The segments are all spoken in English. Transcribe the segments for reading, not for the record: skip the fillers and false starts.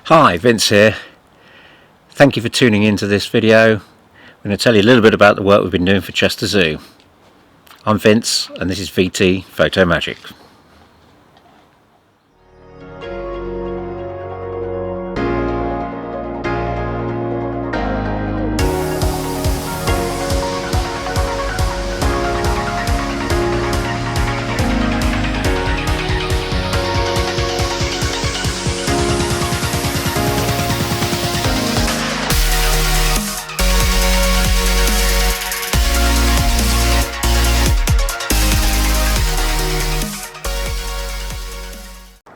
Hi, Vince here. Thank you for tuning into this video. I'm going to tell you a little bit about the work we've been doing for Chester Zoo. I'm Vince and this is VT Photo Magic.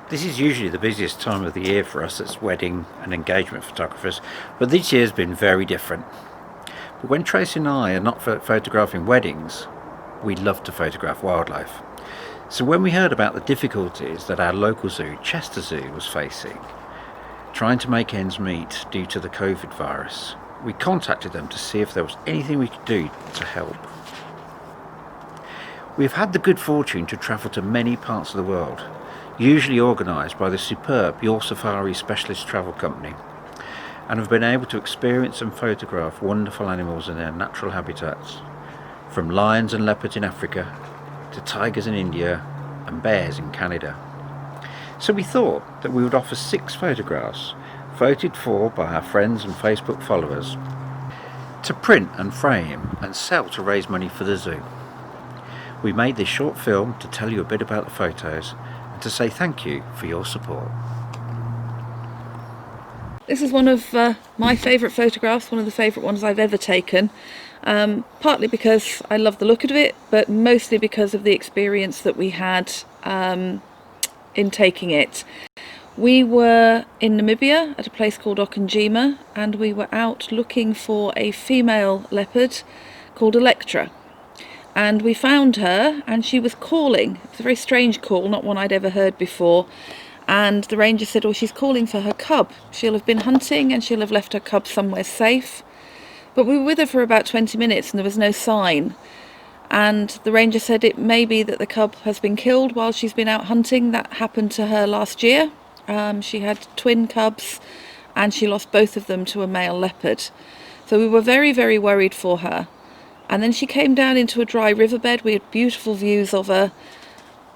This is usually the busiest time of the year for us as wedding and engagement photographers, but this year's been very different. But when Tracy and I are not photographing weddings, we love to photograph wildlife. So when we heard about the difficulties that our local zoo, Chester Zoo, was facing, trying to make ends meet due to the COVID virus, we contacted them to see if there was anything we could do to help. We've had the good fortune to travel to many parts of the world, usually organised by the superb Your Safari specialist travel company, and have been able to experience and photograph wonderful animals in their natural habitats, from lions and leopards in Africa to tigers in India and bears in Canada. So we thought that we would offer 6 photographs voted for by our friends and Facebook followers to print and frame and sell to raise money for the zoo. We made this short film to tell you a bit about the photos and to say thank you for your support. This is one of my favourite photographs, one of the favourite ones I've ever taken, partly because I love the look of it, but mostly because of the experience that we had in taking it. We were in Namibia at a place called Okanjima, and we were out looking for a female leopard called Electra. And we found her and she was calling. It's a very strange call, not one I'd ever heard before. And the ranger said, oh, she's calling for her cub. She'll have been hunting and she'll have left her cub somewhere safe. But we were with her for about 20 minutes and there was no sign. And the ranger said it may be that the cub has been killed while she's been out hunting. That happened to her last year. She had twin cubs and she lost both of them to a male leopard. So we were very, very worried for her. And then she came down into a dry riverbed. We had beautiful views of her,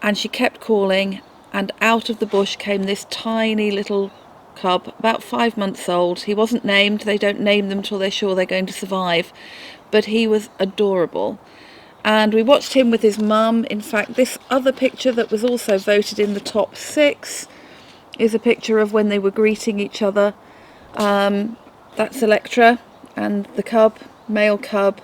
and she kept calling, and out of the bush came this tiny little cub, about 5 months old. He wasn't named. They don't name them till they're sure they're going to survive, but he was adorable. And we watched him with his mum. In fact, this other picture that was also voted in the top 6 is a picture of when they were greeting each other. That's Electra and the cub, male cub.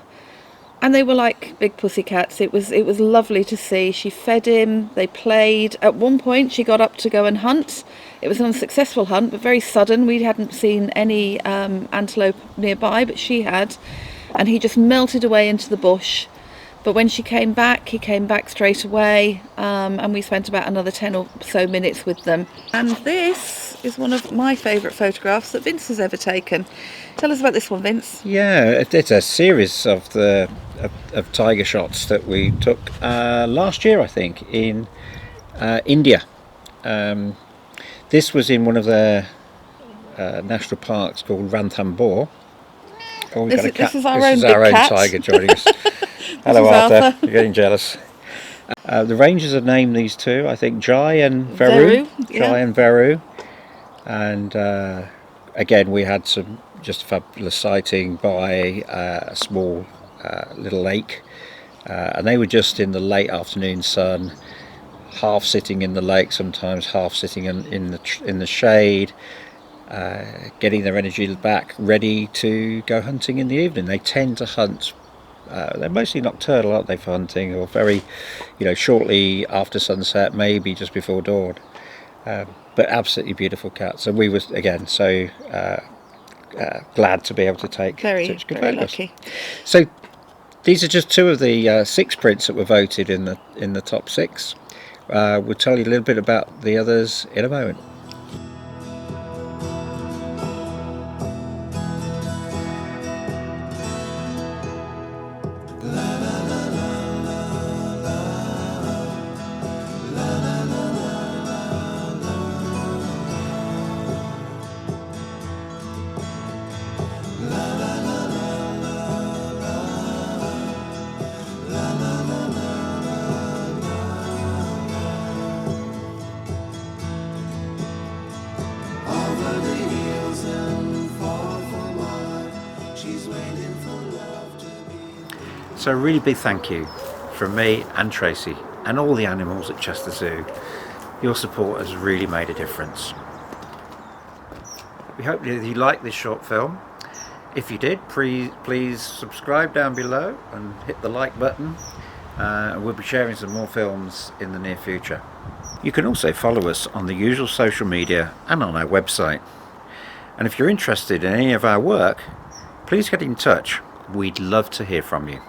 And they were like big pussycats. It was lovely to see. She fed him, they played. At one point she got up to go and hunt. It was an unsuccessful hunt, but very sudden. We hadn't seen any antelope nearby, but she had. And he just melted away into the bush. But when she came back, he came back straight away. And we spent about another 10 or so minutes with them. And this is one of my favourite photographs that Vince has ever taken. Tell us about this one, Vince. Yeah, it's a series of tiger shots that we took last year, I think, in India. This was in one of their national parks called Ranthambore. Oh, this is our own cat. Tiger joining us. Hello, Arthur. You're getting jealous. The rangers have named these two, I think, Jai and Veru. Jai and Veru. And again, we had some just fabulous sighting by a small little lake, and they were just in the late afternoon sun, half sitting in the lake, sometimes half sitting in the shade, getting their energy back, ready to go hunting in the evening. They tend to hunt. They're mostly nocturnal, aren't they, for hunting, or very, shortly after sunset, maybe just before dawn. But absolutely beautiful cats. And we were again so glad to be able to take such good photos. Lucky. So these are just 2 of the 6 prints that were voted in the top 6. We'll tell you a little bit about the others in a moment. So a really big thank you from me and Tracy and all the animals at Chester Zoo. Your support has really made a difference. We hope that you liked this short film. If you did, please subscribe down below and hit the like button. We'll be sharing some more films in the near future. You can also follow us on the usual social media and on our website. And if you're interested in any of our work, please get in touch. We'd love to hear from you.